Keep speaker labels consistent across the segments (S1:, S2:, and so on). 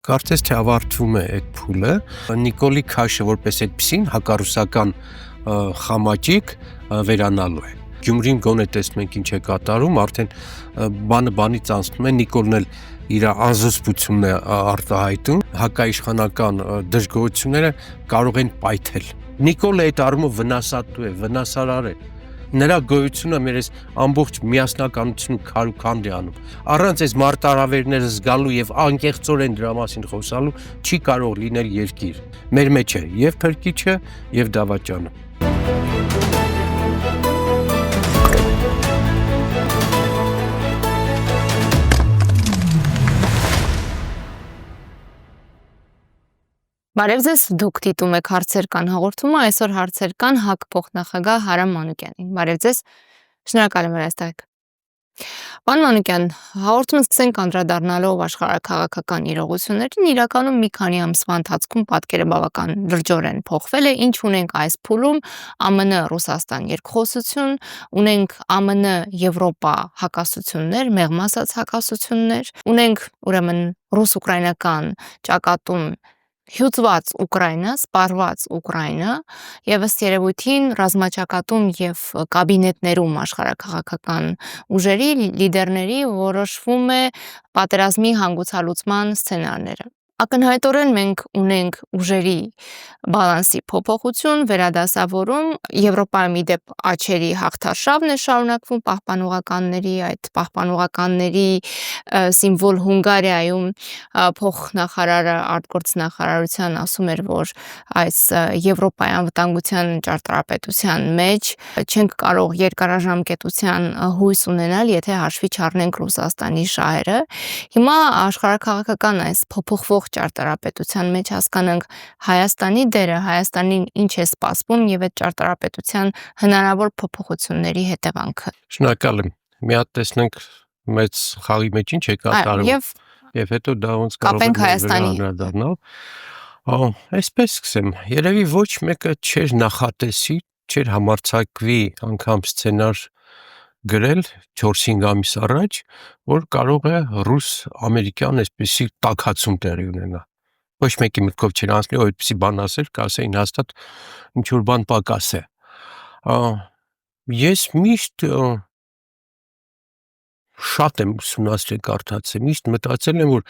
S1: Կարծես թե ավարտվում է այդ փուլը, Նիկոլի քաշը որպես այդպեսին հակառուսական խամաճիկ վերանալու է։ Գյումրին գոնե տեսնում ենք ինչ է կատարում, արդեն բանը բանից անցնում է, Նիկոլն էլ իր անզսպությունն է արտահայտում, հակաիշխանական դժգոհությունները կարող են պայթել։ Նիկոլը այդ առումով վնասատու է, վնասարար է։ Նրա գոյությունը մեր այս ամբողջ միասնականություն ու քարուքանդ է անում։ Առանց այս մարտահրավերները զգալու եւ անկեղծորեն դրա մասին խոսալու չի կարող լինել երկիր։ Մեր մեջ է եւ փրկիչը եւ դավաճանը։
S2: Բարև ձեզ, դուք դիտում եք հարցեր կան հաղորդումը, այսօր հարցեր կան ՀԱԿ փոխնախագահ Հարամ Մանուկյանին։ Բարև ձեզ, շնորհակալ եմ, որ այստեղ եք։ Պարոն Մանուկյան, հաղորդումը սկսենք անդրադառնալով աշխարհաքաղաքական իրողություններին, իրականում մի քանի ամսվա ընթացքում պատկերը բավական լրջորեն փոխվել է, ինչ ունենք այս փուլում ԱՄՆ-Ռուսաստան երկխոսություն, ունենք ԱՄՆ-Եվրոպա հակասություններ, մեղմ ասած հակասություններ, ունենք ուրեմն ռուս-ուկրաինական ճակատում հյուծված Ուկրաինա, սպառված Ուկրաինա եւ ըստ երևույթին ռազմաճակատում եւ կաբինետներում աշխարհաքաղաքական ուժերի լիդերների որոշվում է պատերազմի հանգուցալուծման սցենարները։ Ակնհայտորեն մենք ունենք ուժերի բալանսի փոփոխություն, վերադասավորում, Եվրոպայում ի դեպ աչերի հաղթարշավն է շարունակվում պահպանողականների, այդ պահպանողականների սիմվոլ Հունգարիայում փոխնախարարը արտգործնախարարության ասում էր, որ այս Եվրոպայի անվտանգության ճարտարապետության մեջ չենք կարող երկարաժամկետության հույս ունենալ, եթե հաշվի չառնենք Ռուսաստանի շահերը։ Հիմա աշխարհաքաղաքական այս փոփոխվող ճարտարապետության մեջ հասկանանք Հայաստանի դերը, Հայաստանին ինչ է սպասվում եւ այդ ճարտարապետության հնարավոր փոփոխությունների հետևանքը։
S1: Շնորհակալ եմ։ Մի հատ տեսնենք մեծ խաղի մեջ ինչ է կատարվում։ Եվ հետո դա ոնց կարող է անդրադառնալ։ Այսպես սկսեմ, երևի ոչ մեկը չէր նախատեսի, չէր համարձակվի անգամ սցենար գրել 4-5 ամիս առաջ, որ կարող է ռուս-ամերիկյան այսպեսի տաքացում տեղի ունենա։ Ոչ մեկի մտքով չէր անցնի, որ այդպեսի բան ասել, կասեին հաստատ ինչ որ բան պակաս է։ Ես միշտ շատ եմ ուսումնասիրել, կարդացել, միշտ մտածել եմ, որ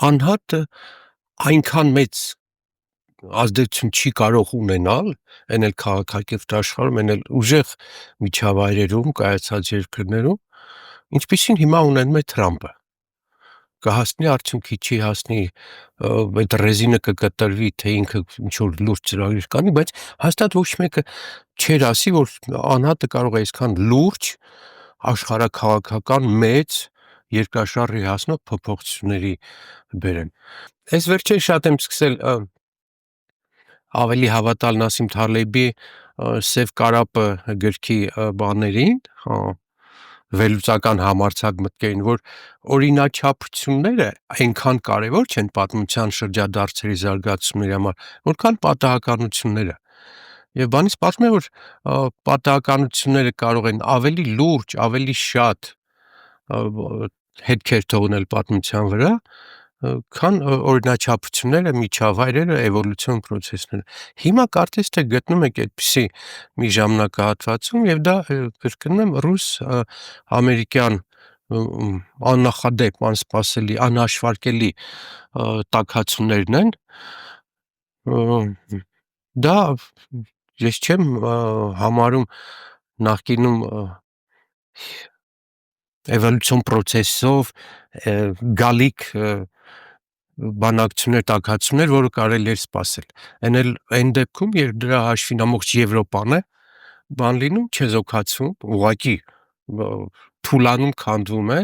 S1: անհատը այնքան մեծ ազդեցություն չի կարող ունենալ, այն էլ քաղաքակիրթ աշխարհում, այն էլ ուժեղ միջավայրերում, կայացած երկրներում, ինչպիսին հիմա ունենում է Թրամփը։ Կհասնի արդյունքի, չի հասնի, այդ ռեզինը կկտրվի, թե ինքը ինչ որ լուրջ ծրագիր կանի, բայց հաստատ ոչ մեկը չէր ասի, որ անհատը կարող է այսքան լուրջ աշխարհաքաղաքական մեծ երկրաշարժի հասնող փոփոխությունների բերեն։ Այս վերջերս շատ եմ սկսել ավելի հավատալ Նասիմ Թալեբի Սև կարապը գրքի բաներին, վերլուծական համարձակ մտքերին, որ օրինաչափությունները այնքան կարևոր չեն պատմության շրջադարձերի զարգացումների համար, որքան պատահականությունները։ Եվ բանից պատմում է, որ պատահականությունները կարող են ավելի լուրջ, ավելի շատ հետքեր թողնել պատմության վրա, քան օրինաչափությունները, միջավայրերը, էվոլյուցիոն պրոցեսները։ Հիմա կարծես թե գտնում եք այդպիսի մի ժամանակահատվածում եւ դա կրկնում եմ ռուս-ամերիկյան աննախադեպ, անսպասելի, անհաշվարկելի տաքացումներն են։ Դա ես չեմ համարում նախկինում էվոլյուցիոն պրոցեսով գալիք բանակցություններ, տաքացումներ, որը կարելի էր սպասել։ Այն դեպքում, երբ դրա հաշվին ամբողջ Եվրոպան է բան լինում, չեզոքացվում, ուղղակի թուլանում, քանդվում է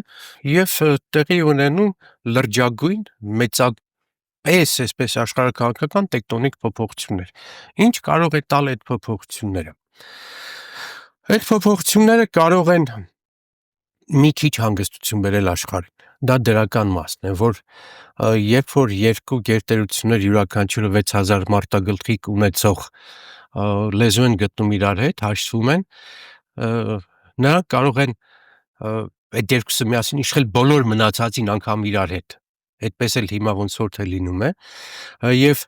S1: եւ տեղի ունենում լրջագույն մեծապես այսպես աշխարհաքաղաքական տեկտոնիկ փոփոխություններ։ Ինչ կարող է տալ այդ փոփոխությունները։ Այդ փոփոխությունները կարող են մի քիչ հանգստություն բերել աշխարհին։ Դա դրական մասն է, որ երբ որ երկու գերտերություններ յուրաքանչյուրը 6000 մարտագլխիկ ունեցող լեզու են գտնում իրար հետ, հաշտվում են, նրանք կարող են այդ երկուսը միասին իշխել բոլոր մնացածին անգամ իրար հետ։ այդպես էլ հիմա ոնց որ թե լինում է, եւ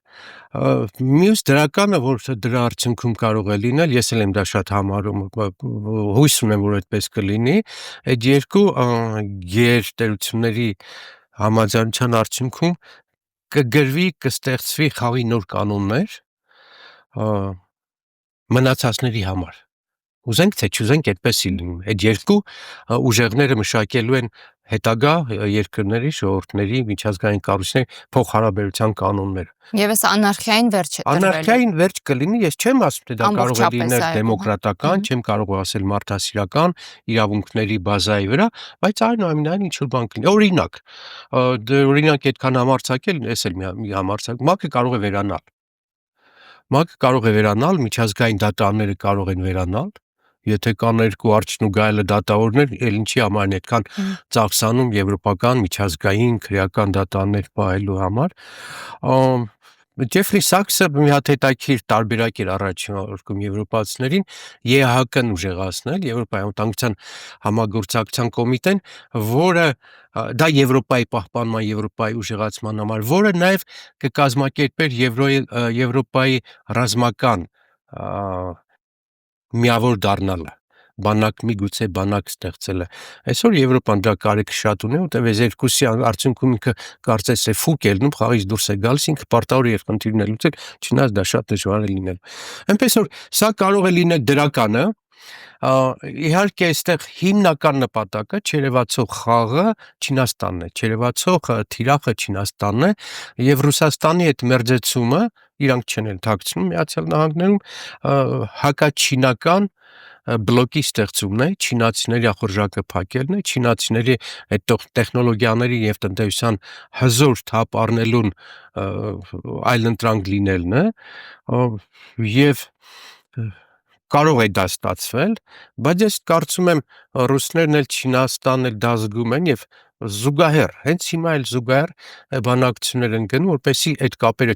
S1: մյուս դրականը, որ դրա արդյունքում կարող է լինել, ես էլ եմ դա շատ համարում, հույս ունեմ, որ այդպես կլինի, այդ երկու գերտերությունների համաձայնության արդյունքում կստեղծվի խաղի նոր կանոններ մնացածների համար։ Ուզենք թե չուզենք այդպես է լինում։ Այդ երկու ուժեղները մշակելու են հետագա երկրների, ժողովուրդների, միջազգային կառույցների փոխհարաբերության կանոններ։
S2: Եվ այս անարխիային վերջ է տրվելու։
S1: Անարխիային վերջ կլինի, ես չեմ ասում, թե դա կարող է լինել դեմոկրատական, չեմ կարող ասել մարդասիրական իրավունքների բազայի վրա, բայց այնուամենայնիվ ինչ որ բան կլինի։ Օրինակ այդքան համարձակել, ես էլ մի համարձակ, ՄԱԿ-ը կարող է վերանալ, միջազգային դատարանները կարող են վերանալ, եթե կան երկու արջն ու գայլը դատավորներ, էլ ինչի համար են այդքան ծախսանում եվրոպական, միջազգային, քրեական դատարաններ պահելու համար։ Ջեֆրի Սաքսը մի հատ հետաքրքիր տարբերակ էր առաջարկում եվրոպացիներին ԵԱՀԿ-ն ուժեղացնել, Եվրոպայի անվտանգության համագործակցության կոմիտեն, որը դա Եվրոպայի պահպանման, Եվրոպայի ուժեղացման համար, որը նաև կկազմակերպեր Եվրոպայի ռազմական միավոր դառնալը, միգուցե բանակ ստեղծելը։ Այսօր Եվրոպան դա կարիք շատ ունի, որտեղ այս երկուսի արդյունքում ինքը կարծես է ֆուկ ելնում, խաղից դուրս է գալիս, ինքը պարտավոր է խնդիրներ լուծել, չնայած դա շատ դժվար է լինել։ Այնպես որ սա կարող է լինել դրականը, իհարկե այստեղ հիմնական նպատակը չերևացող խաղը Չինաստանն է, չերևացող թիրախը Չինաստանն է եւ Ռուսաստանի այդ մերձեցումը իրանք չեն ընդհակցնում Միացյալ Նահանգներում հակաչինական բլոկի ստեղծումն է, չինացիների ախորժակը փակելն է, չինացիների այդ տեխնոլոգիաների եւ տնտեսության հզոր թափ առնելուն այլընտրանք լինելն է եւ կարող է դա ստացվել, բայց ես կարծում եմ ռուսներն էլ Չինաստանն էլ դա զգում են եւ զուգահեռ, հենց հիմա էլ զուգահեռ բանակցություններ են գնում, որպեսզի այդ կապերը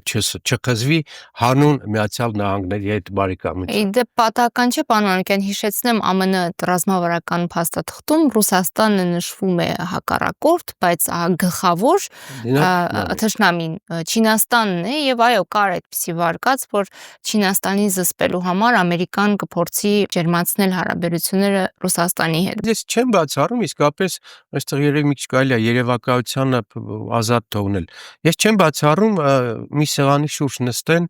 S1: չխզվի հանուն Միացյալ Նահանգների հետ բարեկամություն։
S2: Դե պատահական չէ, պարոն Մանուկյան, հիշեցնեմ ԱՄՆ ռազմավարական փաստաթղթում Ռուսաստանը նշվում է հակառակորդ, բայց գլխավոր թշնամին Չինաստանն է եւ այո, կար այդպիսի վարկած, որ Չինաստանին զսպելու համար Ամերիկան կփորձի ջերմացնել հարաբերությունները Ռուսաստանի հետ։
S1: Ես չեմ բացառում, իսկապես այստեղ երևի մի քիչ կարելի է երևակայությանը ազատ թողնել։ Ես չեմ բացառում մի սեղանի շուրջ նստեն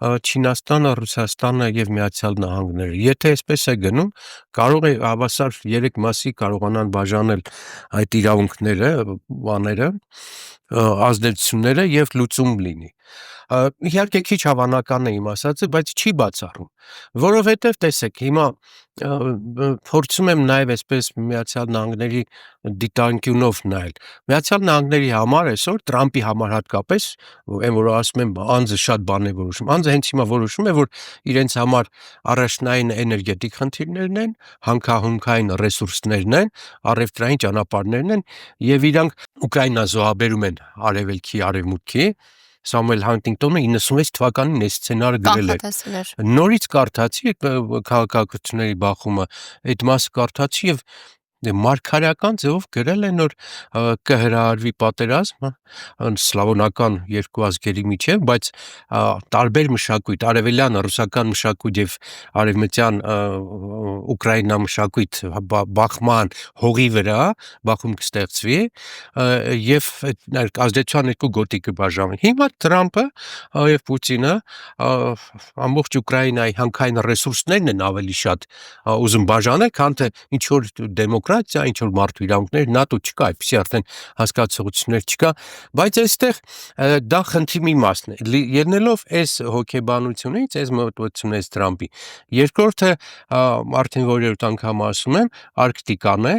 S1: Չինաստանը, Ռուսաստանը եւ Միացյալ Նահանգները։ Եթե այսպես է գնում, կարող է հավասար 3 մասի կարողանան բաժանել այդ իրավունքները, բաները, ազդեցությունները եւ լուծում լինի։ Իհարկե քիչ հավանական է իմ ասածը, բայց չի բացառում, որովհետև տեսեք, հիմա փորձում եմ նաև այսպես Միացյալ Նահանգների դիտանկյունով նայել։ Միացյալ Նահանգների համար այսօր Տրամպի համար հատկապես, այն որ ասում եմ, անձը շատ բան է որոշում։ Անձը հենց հիմա որոշում է, որ իրենց համար առաջնային էներգետիկ խնդիրներն են, հանքահունքային ռեսուրսներն են, առևտրային ճանապարհներն են, եւ իրանք Ուկրաինա զոհաբերում են արևելքի, արևմուտքի։ Սամուել Հանտինգտոնը 96 թվականին այս սցենարը գրել էր։ Նորից կարդացի քաղաքակրթությունների բախումը, այդ մասը կարդացի եւ մարգարեական ձևով գրել են, որ կհրահարվի պատերազմ սլավոնական երկու ազգերի միջև, բայց տարբեր մշակույթ, արևելյան ռուսական մշակույթ եւ արևմտյան Ուկրաինա մշակույթ բախման հողի վրա բախում կստեղծվի եւ ազդեցության երկու գոտի կբաժանվի։ Հիմա Տրամպը եւ Պուտինը ամբողջ Ուկրաինայի հանքային ռեսուրսներն են ավելի շատ ուզում բաժանել, քան թե ինչ որ դեմոկրատիա, ինչ որ մարդու իրավունքներ, ՆԱՏՕ չկա, այդպեսի արդեն հասկացություններ չկա, բայց այստեղ դա խնդրի մի մասն է։ Ելնելով այս հոգեբանությունից, այս մոտեցումից Տրամպի, երկրորդը արդեն որերորդ անգամ ասում եմ, Արկտիկան է,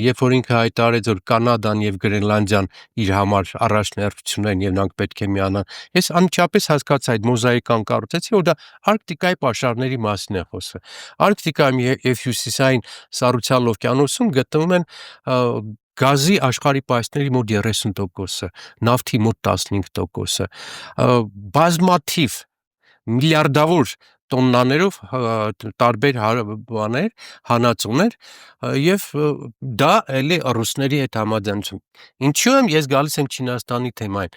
S1: երբ որ ինքը հայտարարեց, որ Կանադան եւ Գրենլանդիան իր համար առաջնահերթություն են եւ նրանք պետք է միանան։ Ես անմիջապես հասկացա այդ մոզաիկան կառուցեցի, որ դա Արկտիկայի պաշարների մասին է խոսքը։ Արկտիկայում եւ հյուսիսային Սառուցյալ օվկիանոսում գտնվում են գազի աշխարհի պահեստների մոտ 30%-ը, նավթի մոտ 15%-ը, բազմաթիվ միլիարդավոր տոննաներով տարբեր բաներ, հանածոներ եւ դա էլի ռուսների հետ համաձայնություն։ Ինչու եմ ես գալիս եմ Չինաստանի թեմային։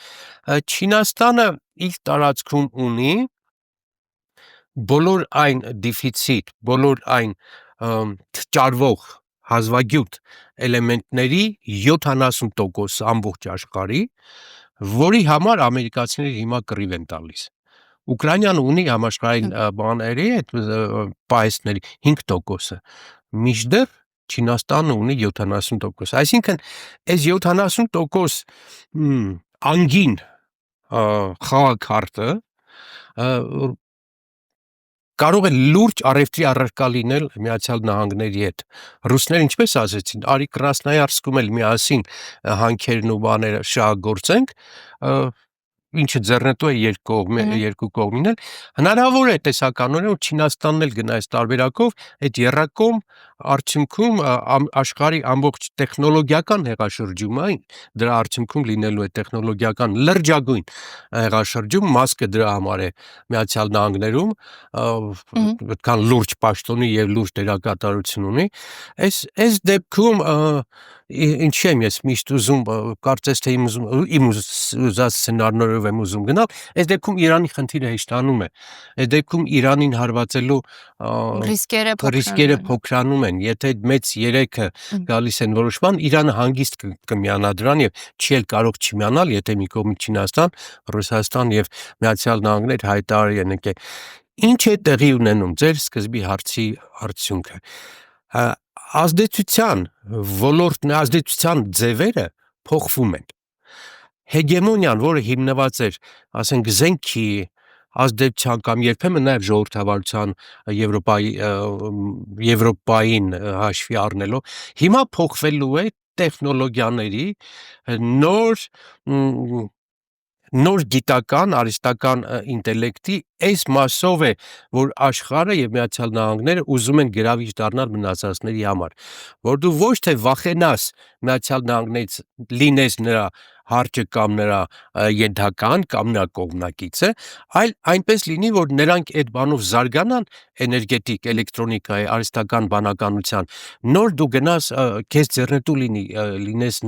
S1: Չինաստանը իր տարածքում ունի բոլոր այն դեֆիցիտ, բոլոր այն ճարվող հազվագյուտ էլեմենտների 70% ամբողջ աշխարհի, որի համար ամերիկացիները հիմա կռիվ են տալիս։ Ուկրաինան ունի համաշխարհային բաների այդ պահեստների 5%-ը, մինչդեռ Չինաստանը ունի 70%։ Այսինքն այս 70% անգին խաղաքարտը կարող է լուրջ առևտրի առարկա լինել Միացյալ Նահանգների հետ։ Ռուսները ինչպես ասեցին, արի Կրասնոյարսկում էլ միասին հանքերն ու բաները շահագործենք, ինչը ձեռնտու է երկու կողմին էլ, հնարավոր է տեսականորեն, որ Չինաստանն էլ գնա այս տարբերակով, այդ եռակողմ արդյունքում աշխարհի ամբողջ տեխնոլոգիական հեղաշրջումը, դրա արդյունքում լինելու է տեխնոլոգիական լրջագույն հեղաշրջում, մասկը դրա համար է Միացյալ Նահանգներում, այդքան լուրջ պաշտոնի եւ լուրջ դերակատարություն ունի, այս դեպքում ինչի եմ ես միշտ ուզում, կարծես թե իմ ուզած սցենարներով եմ ուզում գնալ, այս դեպքում Իրանի խնդիրը հեշտանում է, այս դեպքում Իրանին հարվածելու ռիսկերը փոքրանում են, եթե մեծ երեքը գալիս են որոշման, Իրանը հանգիստ կմիանա դրան եւ չի էլ կարող չմիանալ, եթե մի կողմից Չինաստան, Ռուսաստան եւ Միացյալ Նահանգներ հայտարարի են եկել։ Ինչ է տեղի ունենում ձեր սկզբի հարցի արդյունքը։ Ազդեցության ոլորտն, ազդեցության ձևերը փոխվում են։ Հեգեմոնիան, որը հիմնված էր, ասենք, զենքի ազդեցության կամ երբեմն նաև ժողովրդավարության Եվրոպային հաշվի առնելով, հիմա փոխվելու է տեխնոլոգիաների նոր գիտական, արհեստական ինտելեկտի այս մասով է, որ աշխարհը եւ Միացյալ Նահանգները ուզում են գրավիչ դառնալ մնացածների համար, որ դու ոչ թե վախենաս Միացյալ Նահանգներից լինես նրա հարճը կամ նրա ենթական կամ նրա կողմնակիցը, այլ այնպես լինի, որ նրանք այդ բանով զարգանան էներգետիկ, էլեկտրոնիկայի, արհեստական բանականության, նոր դու գնաս, քեզ ձեռնտու լինես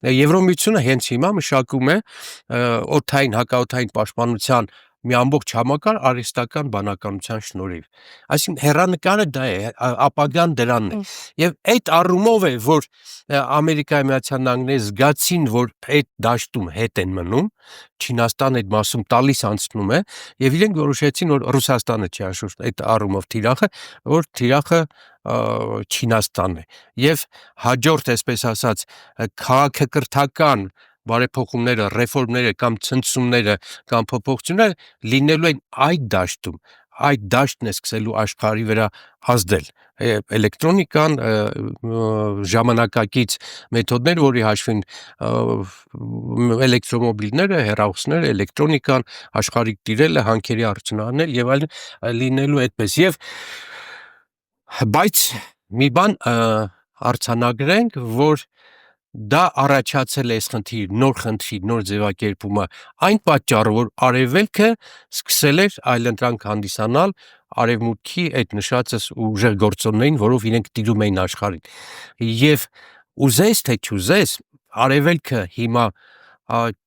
S1: Եվրոմիությունը հենց հիմա մշակում է օդային, հակաօդային պաշտպանության մի ամբողջ համակարգ արհեստական բանականության շնորհիվ։ Այսինքն հեռանկարը դա է, ապագան դրանն է։ Եվ այդ առումով է, որ Ամերիկայի Միացյալ Նահանգները զգացին, որ այդ դաշտում հետ են մնում, Չինաստանը այդ մասում տալիս անցնում է, եւ իրենք որոշեցին, որ Ռուսաստանը չի անշուշտ այդ առումով թիրախը, որ թիրախը Չինաստանն է։ Եվ հաջորդ, այսպես ասած, քաղաքակրթական բարեփոխումները, ռեֆորմները կամ ցնցումները կամ փոփոխությունները լինելու են այդ դաշտում, այդ դաշտն է սկսելու աշխարհի վրա ազդել։ Էլեկտրոնիկան, ժամանակակից մեթոդներ, որի հաշվին էլեկտրոմոբիլները, հեռախոսները, էլեկտրոնիկան, աշխարհի տիրելը, հանքերի արդյունահանել եւ այլն լինելու այդպես։ Բայց մի բան արձանագրենք, որ դա առաջացել է այս խնդրի, նոր ձևակերպումը այն պատճառով, որ արևելքը սկսել էր այլընտրանք հանդիսանալ արևմուտքի այդ նշածս ուժեղ գործոններին, որով իրենք տիրում էին աշխարհին։ Եվ ուզես թե չուզես, արևելքը հիմա,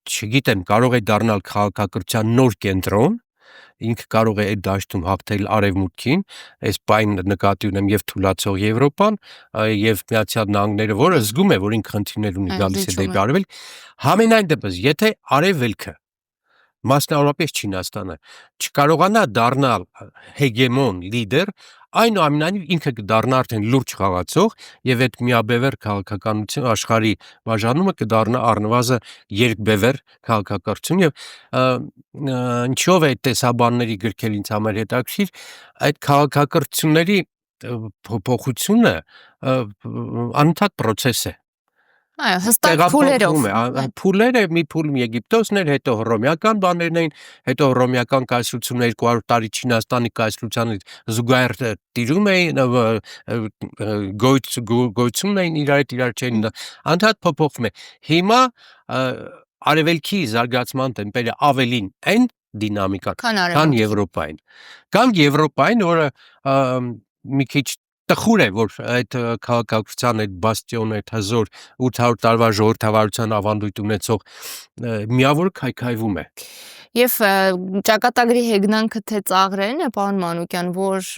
S1: չգիտեմ, կարող է դառնալ քաղաքակրթության նոր կենտրոն, ինքը կարող է այդ դաշտում հաղթել արևմուտքին, այս բան նկատի ունեմ եւ թուլացող Եվրոպան եւ Միացյալ Նահանգները, որը զգում է, որ ինքը խնդիրներ ունի, գալիս է դեպի արևելք, համենայն դեպս, եթե արևելքը, մասնավորապես Չինաստանը, չկարողանա դառնալ հեգեմոն լիդեր, այնուամենայնիվ ինքը կդառնա արդեն լուրջ խաղացող եւ այդ միաբևեռ քաղաքականություն աշխարհի բաժանումը կդառնա առնվազն երկբևեռ քաղաքակրթություն եւ ինչով է տեսաբանների գրքել ինձ համար հետաքրիր, այդ քաղաքակրթությունների փոփոխությունը անընդհատ process է։
S2: Այո, հստակ փուլերով։
S1: Փուլերը մի փուլում Եգիպտոսն էր, հետո հռոմեական բաներն էին, հետո հռոմեական կայսրությունը 200 տարի Չինաստանի կայսրությանը զուգահեռ տիրում էին, գոյություն էին իրար չէին, անդադ փոփոխվում է։ Հիմա արևելքի զարգացման տեմպերը ավելին են, դինամիկան,
S2: Քան
S1: քան
S2: Արևմուտքի։
S1: Եվրոպային։ Կամ Եվրոպային, որը մի քիչ տխուր է, որ այդ քաղաքակրթության այդ բաստիոնը, այդ հզոր 800 տարվա ժողովրդավարության ավանդույթ ունեցող միավոր քայքայվում է։
S2: Եվ ճակատագրի հեգնանքը թե ծաղրելն է, պարոն Մանուկյան, որ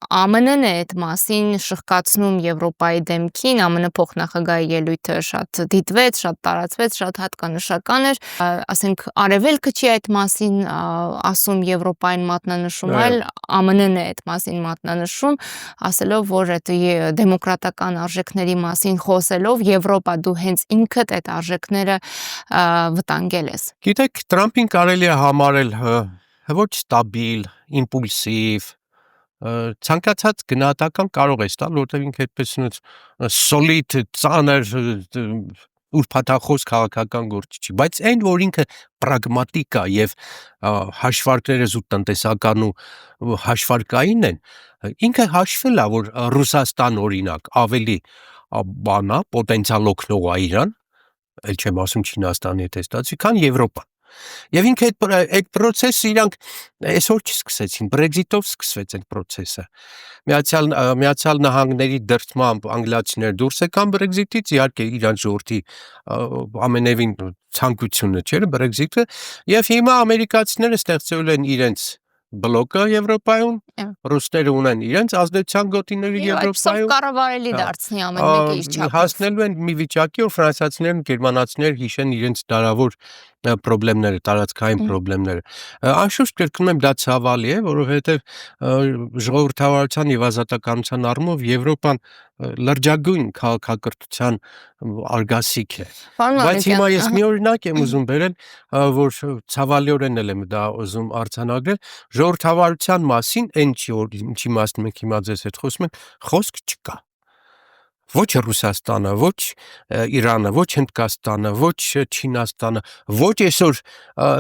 S2: ԱՄՆ-ն է այդ մասին շղկացնում Եվրոպայի դեմքին, ԱՄՆ փոխնախագահի ելույթը շատ դիտվեց, շատ տարածվեց, շատ հատկանշական էր, ասենք Արևելքը չի այդ մասին ասում Եվրոպային մատնանշում, այլ ԱՄՆ-ն է այդ մասին մատնանշում, ասելով, որ այդ դեմոկրատական արժեքների մասին խոսելով Եվրոպա դու հենց ինքդ այդ արժեքները վտանգել ես։
S1: Գիտեք, Տրամփին կարելի է համարել ոչ ստաբիլ, իմպուլսիվ, ցանկացած գնահատական կարող է ստալ, որտեղ ինքը այդպես սոլիդ, ծանր, ուրփաթախոս քաղաքական գործ չի, բայց այն, որ ինքը պրագմատիկ է եւ հաշվարկները զուտ տնտեսական ու հաշվարկային են, ինքը հաշվել է, որ Ռուսաստան օրինակ ավելի բանա, պոտենցիալ օգնող է Իրան, այլ չեմ ասում Չինաստանի հետ ստացի, քան Եվրոպա։ Եվ ինքը այդ process-ը իրանք այսօր չսկսեցին, Brexit-ով սկսվեց այդ process-ը։ Միացյալ Նահանգների դրդմամբ անգլիացիները դուրս եկան Brexit-ից, իհարկե իրանց ժողովրդի ամենևին ցանկությունը չէր Brexit-ը, եւ հիմա ամերիկացիները ստեղծել են իրենց բլոկը Եվրոպայում, ռուսները ունեն իրենց ազդեցության գոտիները Եվրոպայում,
S2: կառավարելի դարձնի ամեն մեկը իր չափով։
S1: Հասնելու են մի վիճակի, որ ֆրանսիացիներն ու գերմանացիները հիշեն իրենց դարավոր պրոբլեմները, տարածքային պրոբլեմները։ Անշուշտ կրկնում եմ, դա ցավալի է, որովհետև ժողովրդավարության եւ ազատականության առումով Եվրոպան լրջագույն քաղաքակրթության արգասիք է։ Բայց հիմա ես մի օրինակ եմ ուզում բերել, որ ցավալիորեն էլ եմ դա ուզում արձանագրել, ժողովրդավարության մասին, ինչի մասին մենք հիմա ձեզ հետ խոսում ենք, խոսք չկա։ Ոչ Ռուսաստանը, ոչ Իրանը, ոչ Հնդկաստանը, ոչ Չինաստանը, ոչ այսօր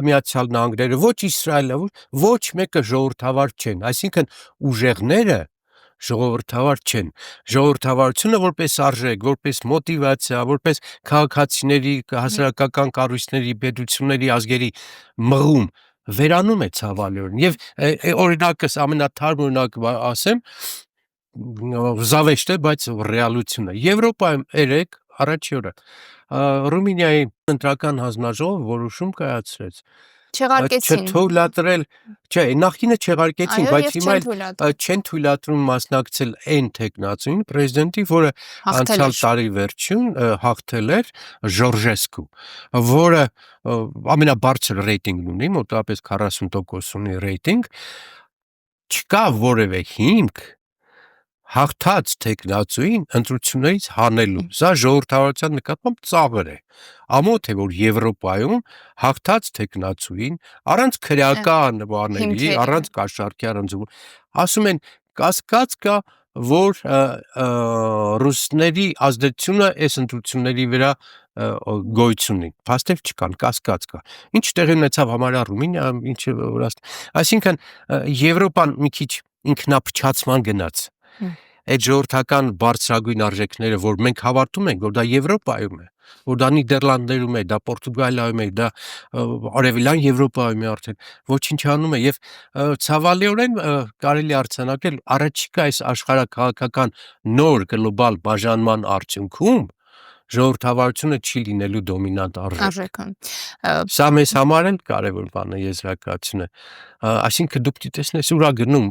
S1: Միացյալ Նահանգները, ոչ Իսրայելը, ոչ մեկը ժողովրդավար չեն, այսինքն ուժեղները ժողովրդավար չեն։ Ժողովրդավարությունը որպես արժեք, որպես մոտիվացիա, որպես քաղաքացիների, հասարակական կառույցների, պետությունների, ազգերի մղում վերանում է ցավալիորեն։ Եվ օրինակս ամենաթարմ օրինակը ասեմ, զավեշտ է, բայց ռեալություն է։ Եվրոպայում երեք առաջի օրը Ռումինիայի ընտրական հանձնաժողովը որոշում կայացրեց
S2: Չեղարկեցին։
S1: Չթույլատրել, չէ, նախկինը չեղարկեցին, բայց հիմա չեն թույլատրում մասնակցել այն տեխնացուն պրեզիդենտի, որը անցյալ տարի վերջին հաղթել էր Ժորժեսկու, որը ամենաբարձր ռեյտինգն ունի, մոտավորապես 40% ունի ռեյտինգ, չկա որևէ հիմք հաղթած տեխնացուին ընտրություններից հանելու։ Սա ժողովրդավարության նկատմամբ ծաղր է։ Ամոթ է, որ Եվրոպայում հաղթած տեխնացուին առանց քրեական բաների, առանց կաշառքի, առանց ասում են կասկած կա, որ ռուսների ազդեցությունը այս ընտրությունների վրա գոյություն ունի։ Փաստեր չկան, կասկած կա։ Ինչ տեղի ունեցավ համարյա Ռումինիայում, ինչը այսինքն Եվրոպան մի քիչ ինքնափչացման գնաց։ Այդ ժողովրդական բարձրագույն արժեքները, որ մենք հավատում ենք, որ դա Եվրոպայում է, որ դա Նիդերլանդներում է, դա Պորտուգալիայում է, դա Արևելյան Եվրոպայում է արդեն, ոչնչանում է եւ ցավալիորեն կարելի արձանագրել առաջիկա այս աշխարհակաղակական նոր գլոբալ բաժանման արդյունքում ժողովրդավարությունը չի լինելու դոմինանտ արժեքը։ Սա մեզ համար էլ կարևոր բան է, եզրակացություն է։ Այսինքն դուք տեսնես ուրա գնում,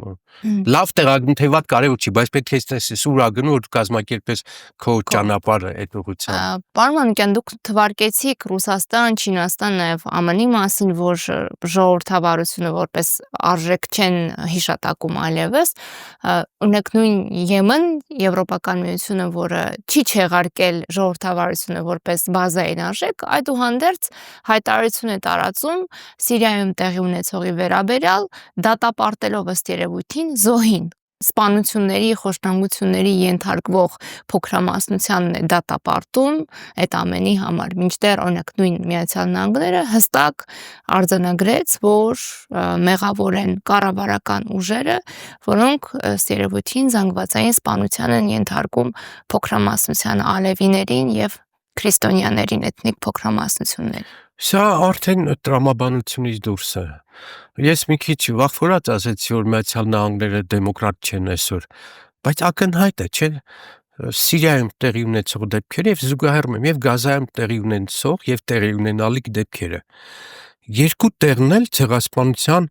S1: լավ տեղագնում թե վատ կարևոր չի, բայց պետք է տեսնես ուրա գնում, որ կազմակերպես քո ճանապարհը այդ ուղղությամբ։
S2: Պարոն Մանուկյան, դուք թվարկեցիք Ռուսաստան, Չինաստան, նաև ԱՄՆ-ի մասին, որ ժողովրդավարությունը որպես արժեք չեն հիշատակում այլևս, ունեք նույն Եմեն, Եվրոպական միությունը, որը չի չեղարկել ժողովրդավարությունը որպես բազային արժեք, այդուհանդերձ հայտարարություն է տարածում Սիրիայում տեղի ունեցողի վերաբերյալ, դատապարտելով ըստ երևույթին զոհին, սպանությունների, խոշտանգությունների ենթարկվող փոքրամասնությանն է դատապարտում այդ ամենի համար, մինչդեռ օրինակ նույն Միացյալ Նահանգները հստակ արձանագրեց, որ մեղավոր են կառավարական ուժերը, որոնք ըստ երևույթին զանգվածային սպանության են ենթարկում փոքրամասնության ալևիներին եւ քրիստոնյաներին, էթնիկ փոքրամասնություններին։
S1: Սա արդեն տրամաբանությունից դուրս է։ Ես մի քիչ վախվորած ասեցի, որ Միացյալ Նահանգները դեմոկրատ չեն այսօր, բայց ակնհայտ է, չէ՞։ Սիրիայում տեղի ունեցող դեպքերը եւ զուգահեռում եմ եւ Գազայում տեղի ունեցող եւ տեղի ունենալիք դեպքերը։ Երկու տեղն էլ ցեղասպանության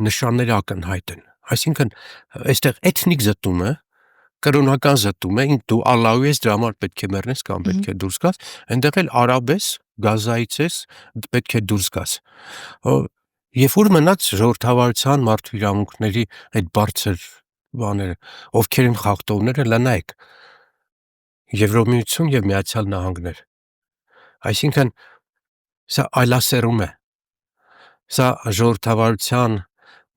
S1: նշանները ակնհայտ են։ Այսինքն, այստեղ էթնիկ զտում է, կրոնական զտում է, դու Ալլահու ես, դրա համար պետք է մեռնես կամ պետք է դուրս գաս, այնտեղ էլ արաբ ես, Գազայից ես, պետք է դուրս գաս։ Երբ որ մնաց ժողովրդավարության մարդու իրավունքների այդ բարձր բաները, ովքեր են խախտողները, լնայեք։ Եվրոմիություն եւ Միացյալ Նահանգներ։ Այսինքն սա այլասերում է։ Սա ժողովրդավարության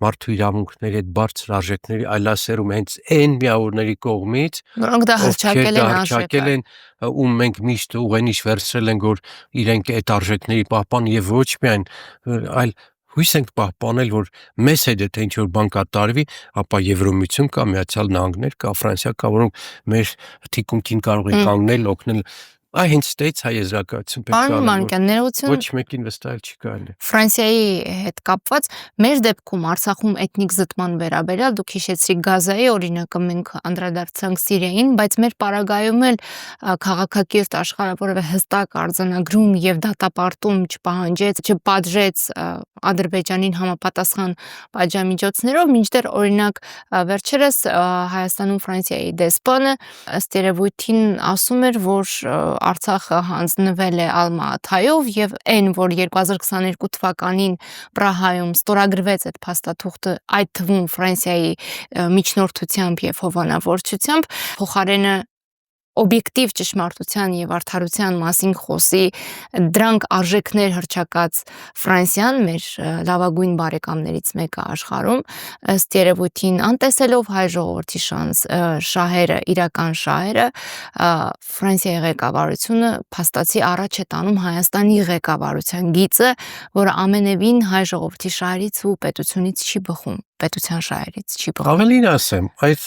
S1: մարդու իրավունքների այդ բարձր արժեքների այլասերում հենց այն միավորների կողմից,
S2: Որոնք դա հռչակել են
S1: հռչակել են, ում մենք միշտ ուղենիշ վերցրել ենք, որ իրենք այդ արժեքների պահպան եւ ոչ միայն, այլ հույս ենք պահպանել, որ մեզ հետ եթե ինչ-որ բան կատարվի, ապա Եվրոմիություն կա, Միացյալ Նահանգներ կա, Ֆրանսիա կա, որոնք մեր թիկունքին կարող են կանգնել, օգնել։ Այ հենց ստեյց հայ եզրակացություն պետք է
S2: Պարոն Մանուկյան, ներողություն,
S1: ոչ մեկին վստահել չի կարելի։
S2: Ֆրանսիայի հետ կապված մեր դեպքում Արցախում էթնիկ զտման վերաբերյալ դուք հիշեցիք Գազայի օրինակը, մենք անդրադարձանք Սիրիային, բայց մեր պարագայում էլ քաղաքակիրթ աշխարհը որևէ հստակ արձանագրում եւ դատապարտում չպահանջեց, չպատժեց Ադրբեջանին համապատասխան պատժամիջոցներով, մինչդեռ օրինակ վերջերս Հայաստանում Ֆրանսիայի դեսպանը ըստ երևույթին ասում էր, որ Արցախը հանձնվել է Ալմա-Աթայով եւ այն, որ 2022 թվականին Պրահայում ստորագրվեց այդ փաստաթուղթը, այդ թվում Ֆրանսիայի միջնորդությամբ եւ հովանավորչությամբ, փոխարենը օբյեկտիվ ճշմարտության եւ արդարության մասին խոսի, դրանք արժեքներ հռչակած Ֆրանսիան, մեր լավագույն բարեկամներից մեկը աշխարհում, ըստ երևույթին անտեսելով հայ ժողովրդի շահերը, իրական շահերը, Ֆրանսիայի ղեկավարությունը փաստացի առաջ է տանում Հայաստանի ղեկավարության գիծը, որը ամենևին հայ ժողովրդի շահերից ու պետությունից չի բխում, պետության շահերից չի բխում։
S1: Ավելին ասեմ, այդ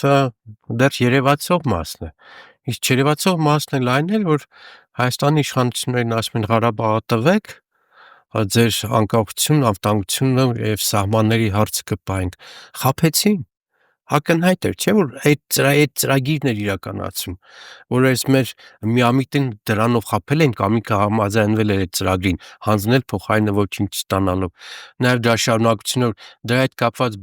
S1: դեռ երևացող մասն է։ Իսկ չերևացող մասն էլ այն է, որ Հայաստանի իշխանություններն ասում են Ղարաբաղը տվեք, ձեր անկախությունն, անվտանգությունը եւ սահմանների հարցը կպահենք։ Խաբեցին։ Ակնհայտ էր, չէ՞ որ այդ ծրագիրն էր իրականացում, որ այս մեր միամիտին դրանով խաբել են, Կամիկը համաձայնվել էր այդ ծրագրին, հանձնել փոխարենը ոչինչ չստանալով։ Նաև դրա շարունակությունը, դրա հետ կապված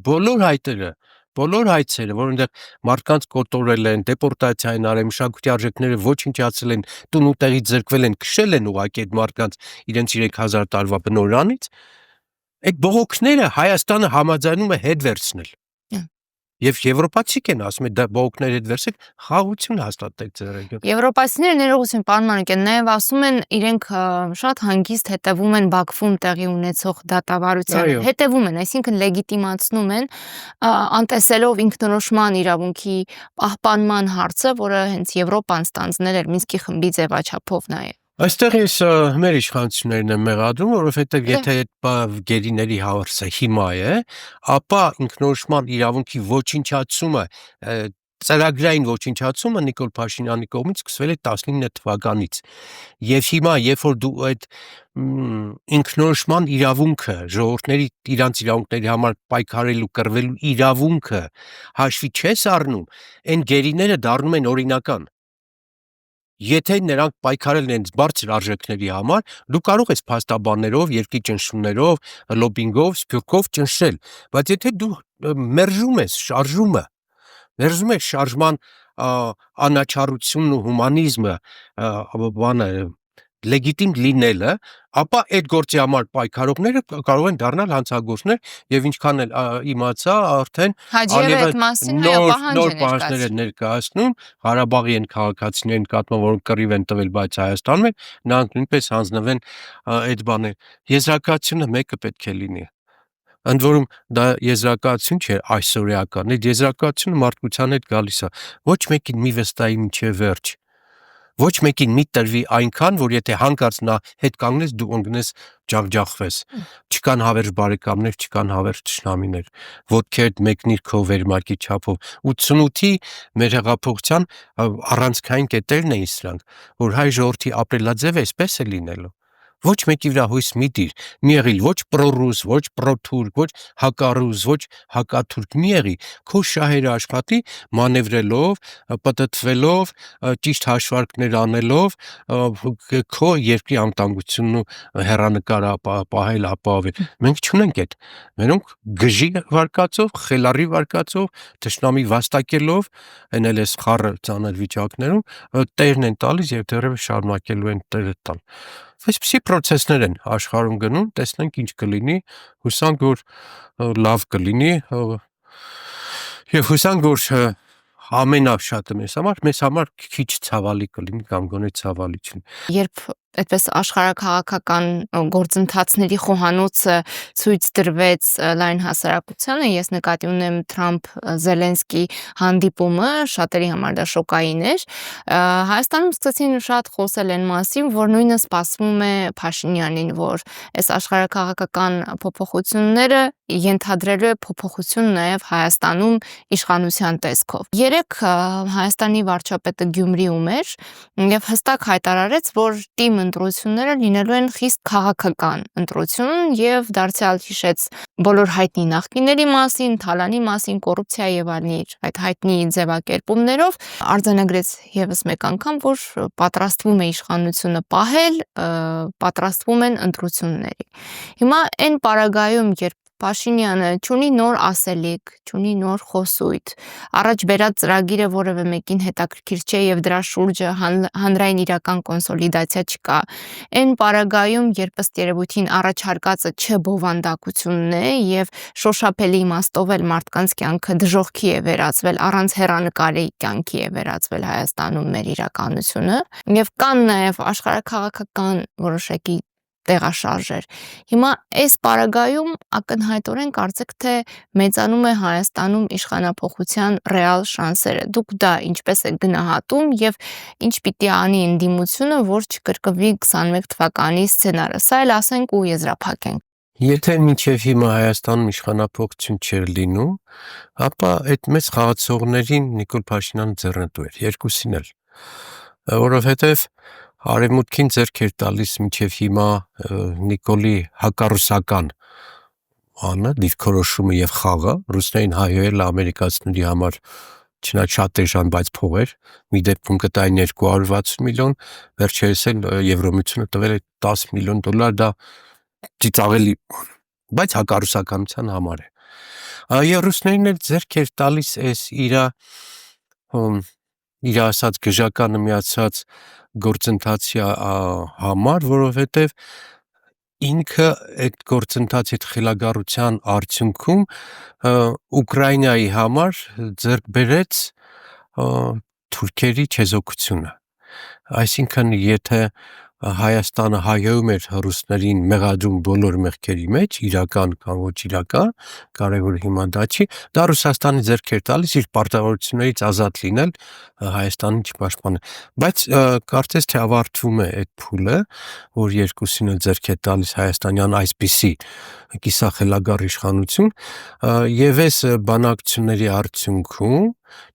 S1: բոլոր հայցերը, որ այնտեղ մարդկանց կոտորել են, դեպորտացիա են արել, մշակույթի արժեքները ոչնչացել են, տուն ու տեղից զրկվել են, քշել են ուղղակի այդ մարդկանց իրենց 3000 տարվա բնօրանից, այդ բողոքները Հայաստանը համաձայնում է հետ վերցնել։ Եվ եվրոպացիք են ասում են դա բողոքների հետ վերցեք, խաղաղություն հաստատեք ձեր region։
S2: Եվրոպացիները ներողություն, պարոն Մանուկյան, նաև ասում են իրենք շատ հանգիստ հետևում են Բաքվում տեղի ունեցող դատավարությանը, հետևում են, այսինքն լեգիտիմացնում են, անտեսելով ինքնորոշման իրավունքի պահպանման հարցը, որը հենց Եվրոպան ստանձնել էր Մինսկի խմբի ձևաչափով նաև։
S1: Այստեղ ես մեր իշխանություններն եմ մեղադրում, որովհետև եթե այդ գերիների հարցը հիմա է, ապա ինքնորոշման իրավունքի ոչնչացումը, ծրագրային ոչնչացումը Նիկոլ Փաշինյանի կողմից սկսվել է 19 թվականից։ Եվ հիմա, երբ որ դու այդ ինքնորոշման իրավունքը, ժողովուրդների իրանց իրավունքների համար պայքարելու, կռվելու իրավունքը հաշվի չես առնում, այն գերիները դառնում են օրինական։ Եթե նրանք պայքարել են բարձր արժեքների համար, դու կարող ես փաստաբաններով, երկրի ճնշումներով, լոբինգով, սփյուռքով ճնշել, բայց եթե դու մերժում ես շարժման անաչառությունն ու հումանիզմը, լեգիտիմ լինելը, ապա այդ գործի համար պայքարողները կարող են դառնալ հանցագործներ եւ ինչքան էլ իմացա արդեն նոր պահանջներ են ներկայացնում Ղարաբաղի են քաղաքացիներին կատմող, որոնք կռիվ են տվել, բայց Հայաստանում են, նրանք նույնպես հանձնվեն այդ բաներ։ Եզրակացությունը մեկը պետք է լինի։ Ընդ որում դա եզրակացություն չէ այսօրեական, այդ եզրակացությունը մարդկության հետ գալիս է։ Ոչ մեկին մի վստահի մինչև վերջ։ Ոչ մեկին մի տրվի այնքան, որ եթե հանկարծ նա հետ կանգնես, դու ընկնես ջախջախվես։ Չկան հավերժ բարեկամներ, չկան հավերժ թշնամիներ։ Ոտքերդ մեկնիր քո վերմակի չափով։ 88-ի մեր հեղափոխության առանցքային կետերն էին սրանք, որ հայ ժողովրդի ապրելաձևը այսպես է լինելու, ոչ մեկի վրա հույս մի դիր, մի եղիր ոչ պրոռուս, ոչ պրոթուրք, ոչ հակառուս, ոչ հակաթուրք, մի եղի, քո շահերը աշխատի մանևրելով, պտտվելով, ճիշտ հաշվարկներ անելով, քո երկրի անվտանգությունն ու հեռանկարը պահել, ապահովել։ Մենք չունենք այդ։ Մենոնք գժի վարկածով, խելառի վարկածով, թշնամի վաստակելով, այն էլ էս խառը ծանր վիճակներում տերն են տալիս եւ դեռևս շարունակելու են տերը տալ։ Այսպիսի process-ներ են աշխարհում գնում, տեսնենք ինչ կլինի, հուսանք որ լավ կլինի եւ հուսանք որ ամենաշատը մեզ համար քիչ ցավալի կլինի կամ գոնե ցավալի չլինի։
S2: Երբ այդպես աշխարհաքաղաքական գործընթացների խոհանոցը ցույց դրվեց լայն հասարակությանը, ես նկատի ունեմ Թրամփ-Զելենսկի հանդիպումը, շատերի համար դա շոկային էր։ Հայաստանում սկսեցին շատ խոսել այն մասին, որ նույնը սպասվում է Փաշինյանին, որ այս աշխարհաքաղաքական փոփոխությունները ենթադրելու է փոփոխություն նաև Հայաստանում իշխանության տեսքով։ Երեք Հայաստանի վարչապետը Գյումրիում էր եւ հստակ հայտարարեց, որ թիմ ընտրությունները լինելու են խիստ քաղաքական ընտրություն եւ դարձյալ հիշեց բոլոր հայտնի նախկինների մասին, Թալանի մասին, կոռուպցիայի եւ այլն իր այդ հայտնի ձևակերպումներով արձանագրեց եւս մեկ անգամ, որ պատրաստվում է իշխանությունը պահել, պատրաստվում են ընտրությունների։ Հիմա այն պարագայում, երբ Փաշինյանը չունի նոր ասելիք, չունի նոր խոսույթ, առաջ բերած ծրագիրը որևէ մեկին հետաքրքիր չէ եւ դրա շուրջը հանրային իրական կոնսոլիդացիա չկա։ Այն պարագայում, երբ ըստ երևույթին առաջարկածը չբովանդակությունն է եւ շոշափելի իմաստով էլ մարդկանց կյանքը դժոխքի է վերածվել, առանց հեռանկարի կյանքի է վերածվել Հայաստանում մեր իրականությունը, եւ կան նաեւ աշխարհաքաղաքական որոշակի տեղաշարժեր։ Հիմա այս պարագայում ակնհայտորեն կարծեք թե մեծանում է Հայաստանում իշխանափոխության ռեալ շանսերը։ Դուք դա ինչպես եք գնահատում եւ ինչ պիտի անի ընդդիմությունը, որ չկրկվի 21 թվականի սցենարը։ Սա էլ ասենք ու եզրափակենք։
S1: Եթե մինչև հիմա Հայաստանում իշխանափոխություն չէր լինում, ապա այդ մեծ խաղացողներին Նիկոլ Փաշինյանը ձեռնտու էր, երկուսին էլ, որովհետև Արևմուտքին ձեռք էր տալիս մինչև հիմա Նիկոլի հակառուսական անը, դիրքորոշումը եւ խաղը, ռուսներին հայոյել ամերիկացիների համար չնայած շատ էժան, բայց փողեր, մի դեպքում կտային 260 միլիոն, վերջերս էլ Եվրոմիությունը տվել է $10 միլիոն, դա ծիծաղելի, բայց հակառուսականության համար է։ Եվ ռուսներին էլ ձեռք էր տալիս այս իր ասած գժականը միացած գործընթացի համար, որովհետև ինքը այդ գործընթացի խելագարության արդյունքում Ուկրաինայի համար ձեռք բերեց թուրքերի չեզոքությունը։ Այսինքն, եթե Հայաստանը հայոյում էր ռուսներին մեղադրում բոլոր մեղքերի մեջ, իրական կամ ոչ իրական, կարևորը հիմա դա չի, դա Ռուսաստանի ձեռք էր տալիս իր պարտավորություններից ազատ լինել Հայաստանին չպաշտպանել։ Բայց կարծես թե ավարտվում է այդ փուլը, որ երկուսին էլ ձեռք է տալիս հայաստանյան այսպիսի կիսախելագար իշխանություն, եւ այս բանակցությունների արդյունքում,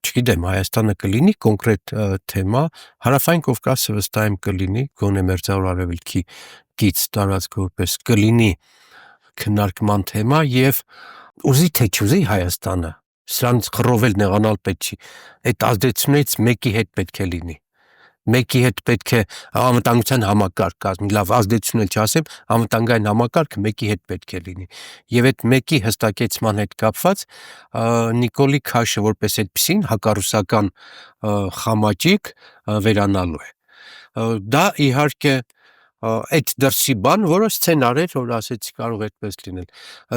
S1: չգիտեմ, Հայաստանը կլինի կոնկրետ թեմա, Հարավային Կովկասը վստահ եմ կլինի, գոնե Մերձավոր Արևելքի գից տարածք որպես կլինի քննարկման թեմա եւ ուզի թե չուզի Հայաստանը սրանց խռովել նեղանալ պետք չի, այդ ազդեցությունից մեկի հետ պետք է լինի, մեկի հետ պետք է անվտանգության համակարգ կազմի, լավ ազդեցություն էլ չասեմ, անվտանգային համակարգը մեկի հետ պետք է լինի եւ այդ մեկի հստակեցման հետ կապված Նիկոլի քաշը որպես այդպեսին հակառուսական խամաճիկ վերանալու է։ Դա իհարկե այդ դրսի բան, որը սցենար էր, որ ասեցի կարող այդպես լինել։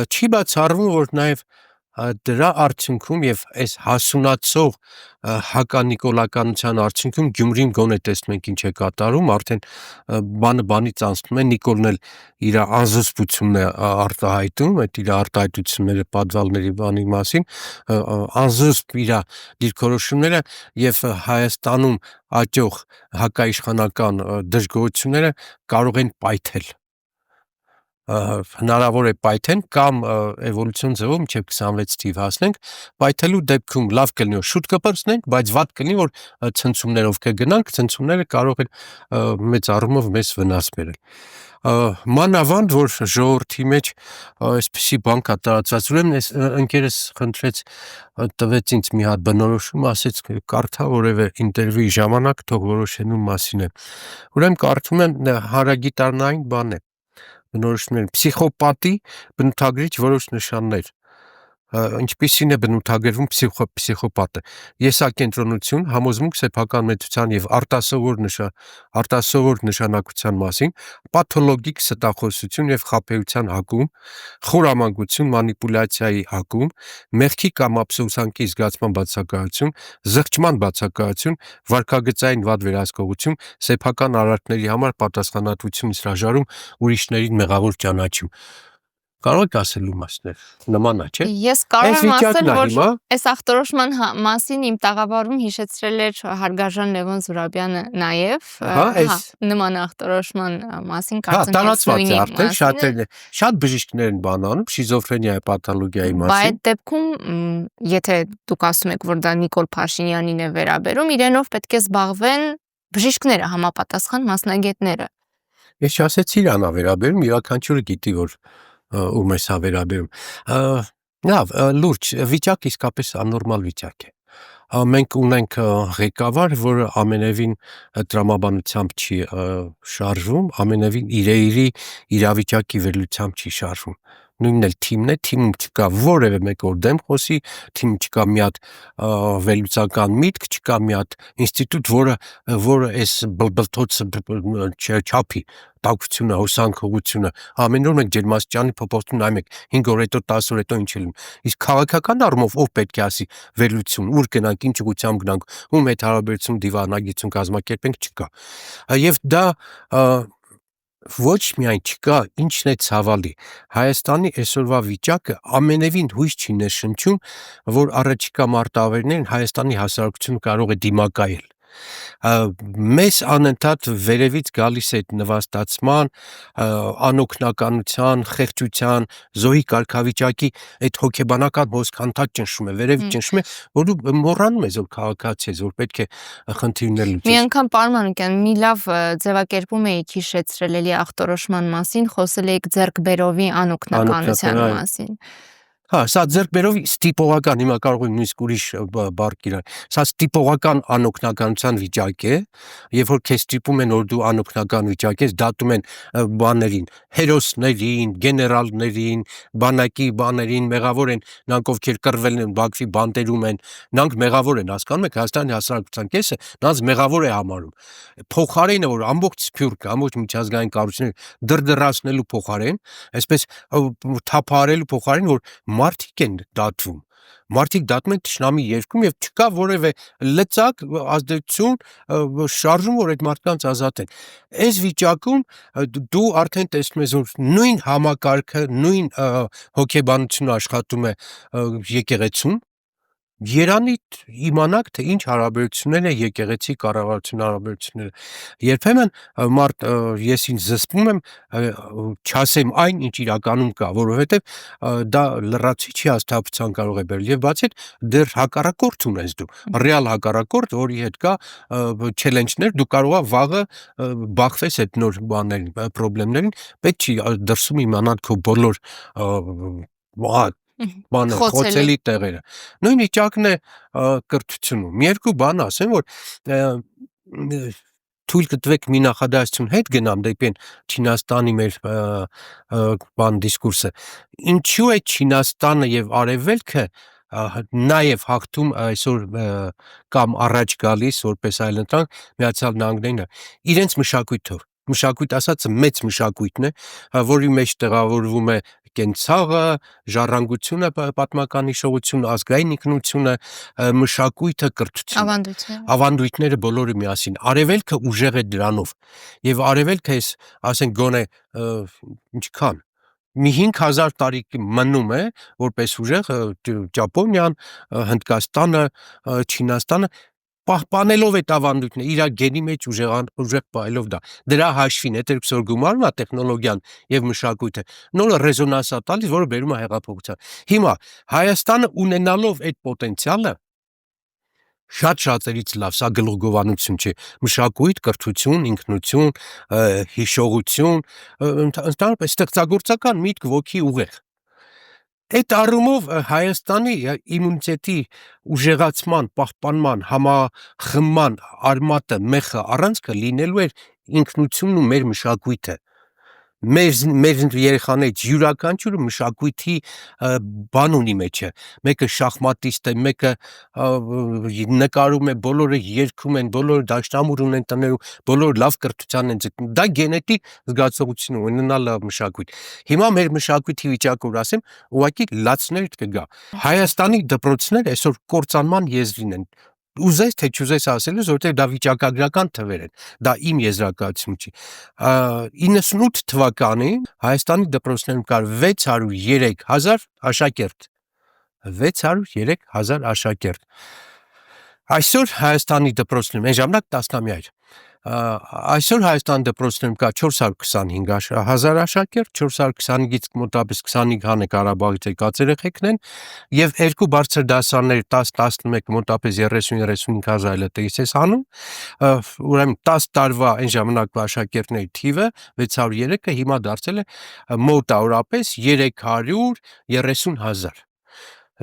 S1: Չի բացառվում, որ նաև դրա արդյունքում եւ այս հասունացող հականիկոլականության արդյունքում Գյումրին գոնե տեսնենք ինչ է կատարում, արդեն բանը բանից անցնում է, Նիկոլն էլ իր անզուսպությունն է արտահայտում, այդ իր արտահայտությունները պատվալների բանի մասին, անզուսպ իր դիրքորոշումները եւ Հայաստանում աճող հակաիշխանական դժգոհությունները կարող են պայթել։ հնարավոր է պայթեն կամ էվոլյուցիոն ձևով մինչև 26 թիվ հասնենք, պայթելու դեպքում լավ կլինի որ շուտ կպրծնենք, բայց վատ կլինի որ ցնցումներով կգնանք, ցնցումները կարող են մեծ առումով մեզ վնաս բերել։ Մանավանդ որ ժողովրդի մեջ այսպիսի բան կա տարածված, ուրեմն այս ընկերս խնդրեց տվեց ինձ մի հատ բնորոշում, ասեց կարդա որևէ ինտերվյուի ժամանակ թող որոշելու մասին է։ Ուրեմն կարդում եմ հանրագիտարնային բան է, բնորոշումներ փսիխոպատի բնութագրիչ որոշ նշաններ, ինչպիսին է բնութագրվում փսիխոպատը՝ եսակենտրոնություն, համոզմունք սեփական մեծության եւ արտասովոր նշանակության մասին, պաթոլոգիկ ստախոսություն եւ խաբեության հակում, խորամանկություն, մանիպուլյացիայի հակում, մեղքի կամ ափսոսանքի զգացման բացակայություն, զղջման բացակայություն, վարքագծային վատ վերահսկողություն, սեփական արարքների համար պատասխանատվությունից հրաժարում, ուրիշներին մեղավոր ճանաչում։ Կարող եք ասել իմաստներ, նման է, չէ՞։
S2: Ես կարող եմ ասել, որ
S1: հիմա
S2: այս ախտորոշման մասին իմ տաղավարում հիշեցրել էր հարգարժան Լևոն Զուրաբյանը նաև, նման ախտորոշման մասին կարծեմ
S1: տարածված է արդեն, շատ բժիշկներ են բան անում շիզոֆրենիայի պաթոլոգիայի մասին։
S2: Բայց այդ դեպքում, եթե դուք ասում եք, որ դա Նիկոլ Փաշինյանին է վերաբերում, իրենով պետք է զբաղվեն բժիշկները, համապատասխան մասնագետները։
S1: Ես չասեցի իրանա վերաբերում, յուրաքանչյուրը գիտի, որ ում է սա վերաբերում։ Լավ, լուրջ վիճակ իսկապես աննորմալ վիճակ է։ Մենք ունենք ղեկավար, որը ամենևին տրամաբանությամբ չի շարժվում, ամենևին իրավիճակի վերլուծությամբ չի շարժվում։ Նույնն էլ թիմն է, թիմում չկա որևէ մեկ որ դեմ խոսի, թիմում չկա մի հատ վերլուծական միտք, չկա մի հատ ինստիտուտ, որը այս բլթոցը չափի տաքությունը, հոսանքողությունը, ամեն օր մենք ջերմաստիճանի փոփոխություն նայում ենք 5 օր հետո 10 օր հետո ինչ է լինում։ Իսկ քաղաքական առումով ով պետք է ասի վերլուծություն, ուր գնանք, ինչ ուղղությամբ գնանք, ում հետ հարաբերություն դիվանագիտություն կազմակերպենք, չկա։ Եվ դա ոչ միայն չկա, ինչն է ցավալի, Հայաստանի այսօրվա վիճակը ամենևին հույս չի ներշնչում, որ առաջիկա մարտահրավերներին Հայաստանի հասարակությունը կարող է դիմակայել։ Մեզ անընդհատ վերևից գալիս է նվաստացման, անօգնականության, խեղճության, զոհի կարգավիճակի այդ հոգեբանական հոսքանդակ ճնշում է, վերևից ճնշում է, որ դու մոռանում ես որ քաղաքացի ես, որ պետք է խնդիրներ լուծես։
S2: Մի անգամ պարոն Մանուկյան, մի լավ ձևակերպում եք հիշեցրել էլի ախտորոշման մասին, խոսել եք ձեռքբերովի անօգնականության մասին։
S1: Սա ձեռքբերովի ստիպողական, հիմա կարող եմ նույնիսկ ուրիշ բառ կիրառել։ Սա ստիպողական անօգնականության վիճակ է, երբ որ քեզ ստիպում են որ դու անօգնական վիճակ ես, դատում են բաներին, հերոսներին, գեներալներին, բանակի բաներին, մեղավոր են, նրանք ովքեր կռվել են Բաքվի բանտերում են, նրանք մեղավոր են, հասկանում եք, Հայաստանի հասարակության կեսը նրանց մեղավոր է համարում։ Փոխարենը որ ամբողջ սփյուռքը, ամբողջ միջազգային կառույցները դրդրացնելու փոխարեն, այսպես թափահարելու փոխարեն որ մարդիկ են դատվում, մարդիկ դատում են թշնամի երկրում եւ չկա որևէ լծակ ազդեցություն շարժում որ այդ մարդկանց ազատեն։ Այս վիճակում դու արդեն տեսնում ես որ նույն համակարգը, նույն հոգեբանությունը աշխատում է եկեղեցում, Երանի իմանաք թե ինչ հարաբերություններ են եկեղեցի կառավարության հարաբերությունները։ Երբեմն մարդ ես ինձ զսպում եմ չասեմ այն ինչ իրականում կա, որովհետև դա լրացուցիչ հաստատության կարող է բերել եւ բացի այդ դեռ հակառակորդ ունես դու, ռեալ հակառակորդ, որի հետ կա չելենջներ, դու կարող ես վաղը բախվես այդ նոր բաներին, խնդիրներին, պետք չի դրսում իմանալ քո բոլոր խոցելի տեղերը։ Նույն վիճակն է կրթությունում։ Մի երկու բան ասեմ, որ թույլ կտվեք մի նախադասություն հետ գնամ դեպի Չինաստանի մեր բան դիսկուրսը։ Ինչու է Չինաստանը եւ Արևելքը նաև հաղթում այսօր կամ առաջ գալիս որպես այլընտրանք Միացյալ Նահանգներին իրենց մշակույթով։ Մշակույթ ասածը մեծ մշակույթն է, որի մեջ տեղավորվում է կենցաղը, ժառանգությունը, պատմական հիշողությունը, ազգային ինքնությունը, մշակույթը, կրթությունը, ավանդույթները բոլորը միասին։ Արևելքը ուժեղ է դրանով։ Եվ արևելքը էս, ասենք գոնե ինչքան մի 5000 տարի մնում է որպես ուժեղ Ճապոնիան, Հնդկաստանը, Չինաստանը պահպանելով այդ ավանդույթները, իր գենի մեջ ուժեղ պահելով դա։ Դրա հաշվին, հետ որ գումարվում է տեխնոլոգիան եւ մշակույթը, նոր ռեզոնանս է տալիս, որը բերում է հեղափոխության։ Հիմա Հայաստանը ունենալով այդ պոտենցիալը շատ շատերից լավ, սա գլուխգովանություն չէ, մշակույթ, կրթություն, ինքնություն, հիշողություն, ընդհանրապես ստեղծագործական միտք, ոգի, ուղեղ։ Այդ առումով Հայաստանի իմունիտետի ուժեղացման, պահպանման, համախմբման արմատը, մեխը, առանցքը լինելու էր ինքնությունն ու մեր մշակույթը։ Մեր երեխաներից յուրաքանչյուրը մշակույթի բան ունի մեջը, մեկը շախմատիստ է, մեկը նկարում է, բոլորը երգում են, բոլորը դաշնամուր ունեն տներում, բոլորը լավ կրթության են ձգտում, դա գենետիկ զգացողություն է, ունենալ լավ մշակույթ։ Հիմա մեր մշակույթի վիճակը որ ասեմ, ուղղակի լացներ կգա։ Հայաստանի դպրոցները այսօր կործանման եզրին են, ուզես թե չուզես ասելուս, որտեղ դա վիճակագրական թվեր են, դա իմ եզրակացություն չի։ 98 թվականին Հայաստանի դպրոցներում կար 603,000 աշակերտ, 603,000 աշակերտ։ Այսօր Հայաստանի դպրոցներում, այն ժամանակ տասնամյա էր, այսօր Հայաստանի դպրոցներում կա 425,000 աշակերտ, 425-ից մոտավորապես 25-ը Ղարաբաղից եկած երեխեքն են, եւ երկու բարձր դասարաններ 10-11 մոտավորապես 30-35,000 այլը տես է հանում, ուրեմն 10 տարվա այն ժամանակվա աշակերտների թիվը 603-ը հիմա դարձել է մոտավորապես 330,000,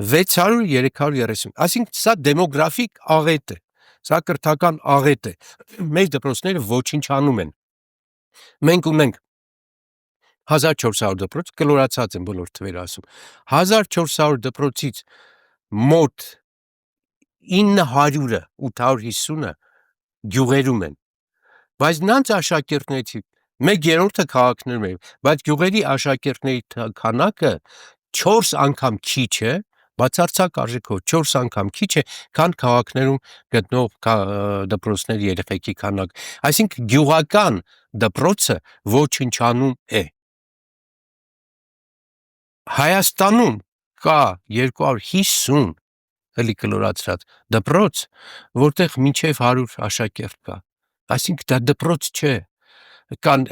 S1: 600-330, այսինքն սա դեմոգրաֆիկ աղետ է, սա կրթական աղետ է, մեր դպրոցները ոչնչանում են, մենք ունենք 1400 դպրոց, կլորացած են բոլոր թվերը ասում, 1400 դպրոցից մոտ 900-ը, 850-ը գյուղերում են, բայց նրանց աշակերտների 1/3-ը քաղաքներում են, բայց գյուղերի աշակերտների քանակը 4 անգամ քիչ է, բացարձակ արժեքով 4 անգամ քիչ է, քան քաղաքներում գտնող դպրոցների երեխեքի քանակ, այսինքն գյուղական դպրոցը ոչնչանում է։ Հայաստանում կա 250 էլի կլորացրած դպրոց, որտեղ մինչև 100 աշակերտ կա, այսինքն դա դպրոց չէ, կան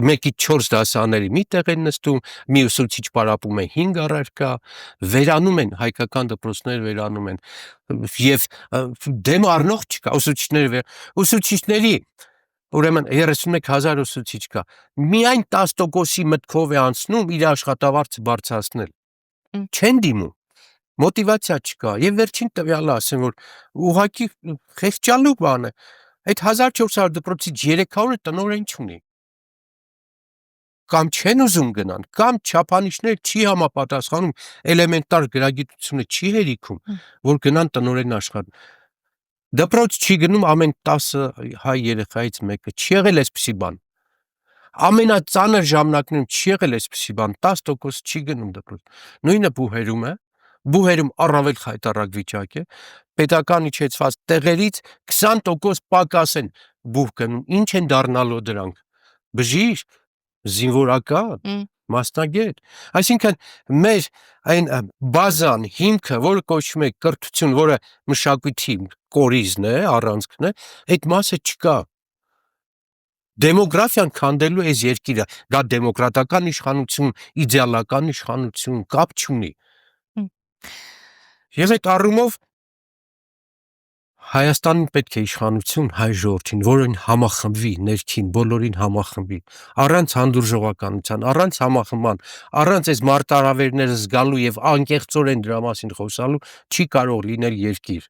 S1: մեկից 4 դասարանների մի տեղ են նստում, մի ուսուցիչ պարապում է 5 առարկա, վերանում են, հայկական դպրոցները վերանում են, եւ դեմ առնող չկա, ուսուցիչների ուրեմն 31,000 ուսուցիչ կա, միայն 10%-ի մտքով է անցնում իր աշխատավարձը բարձրացնել, չեն դիմում, մոտիվացիա չկա, եւ վերջին տվյալը ասեմ, որ ուղղակի խեղճալու բան է, այդ 1400 դպրոցից 300-ը տնօրեն չունի, կամ չեն ուզում գնան, կամ չափանիշները չի համապատասխանում, էլեմենտար գրագիտությունը չի հերիքում, որ գնան տնօրեն աշխատեն։ Դպրոց չի գնում ամեն 10 հայ երեխայից մեկը, չի եղել այսպիսի բան։ Ամենածանր ժամանակներում չի եղել այսպիսի բան, 10% չի գնում դպրոց։ Նույնը բուհերում է, բուհերում առավել խայտառակ վիճակ է, պետական իջեցված տեղերից 20% պակաս են բուհ գնում, ինչ են դառնալու դրանք։ Բժիշկ, զինվորական, մասնագետ, այսինքն մեր այն բազան, հիմքը, որը կոչվում է կրթություն, որը մշակույթի կորիզն է, առանցքն է, այդ մասը չկա։ Դեմոգրաֆիան քանդելու է այս երկիրը, դա դեմոկրատական իշխանություն, իդեալական իշխանություն, կապ չունի։ Եվ այդ առումով Հայաստանին պետք է իշխանություն հայ ժողովրդին, որին համախմբվի ներքին, բոլորին համախմբի, առանց հանդուրժողականության, առանց համախմբման, առանց այս մարտահրավերները զգալու եւ անկեղծորեն դրա մասին խոսալու չի կարող լինել երկիր։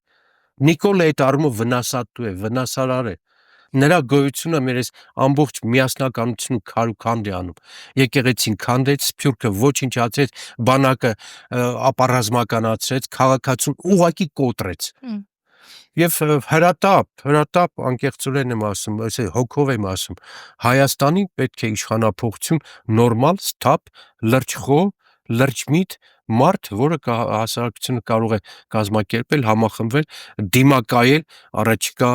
S1: Նիկոլը այդ առումով վնասատու է, վնասարար է։ Նրա գոյությունը մեր այս ամբողջ միասնականությունը քարուքանդ է անում։ Եկեղեցին քանդեց, սփյուռքը ոչնչացրեց, բանակը ապառազմականացրեց, քաղաքացուն ուղղակի կոտրեց։ Եվ հրատապ անկեղծորեն եմ ասում, հոգով եմ ասում, Հայաստանի պետք է իշխանափոխություն նորմալ, սթափ, լրջխոհ, լրջմիտ մարդ, որը հասարակությունը կարող է կազմակերպել, համախմբվել, դիմակայել առաջիկա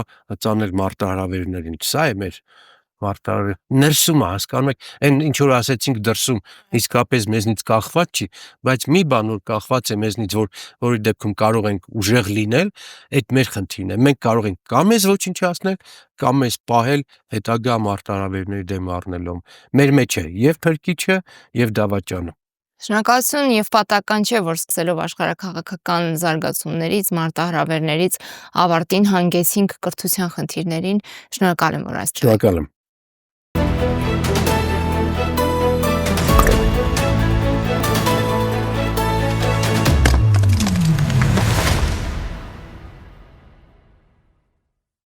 S1: ծանր մարտահրավերներին։ Սա է մեր մարտահրավեր ներսում է, հասկանում եք, այն ինչ որ ասեցինք դրսում իսկապես մեզնից կախված չի, բայց մի բան որ կախված է մեզնից, որի դեպքում կարող ենք ուժեղ լինել, այդ մեր խնդիրն է։ Մենք կարող ենք կամ մեզ ոչնչացնել, կամ մեզ պահել հետագա մարտահրավերների դեմ առնելով։ Մեր մեջ է եւ փրկիչը, եւ դավաճանը։
S2: Շնորհակալություն եւ պատահական չէ, որ սկսելով աշխարհաքաղաքական զարգացումներից, մարտահրավերներից ավարտին հանգեցինք կրթության խնդիրներին։ Շնորհակալ եմ, որ այստեղ
S1: Շնորհակալ եմ։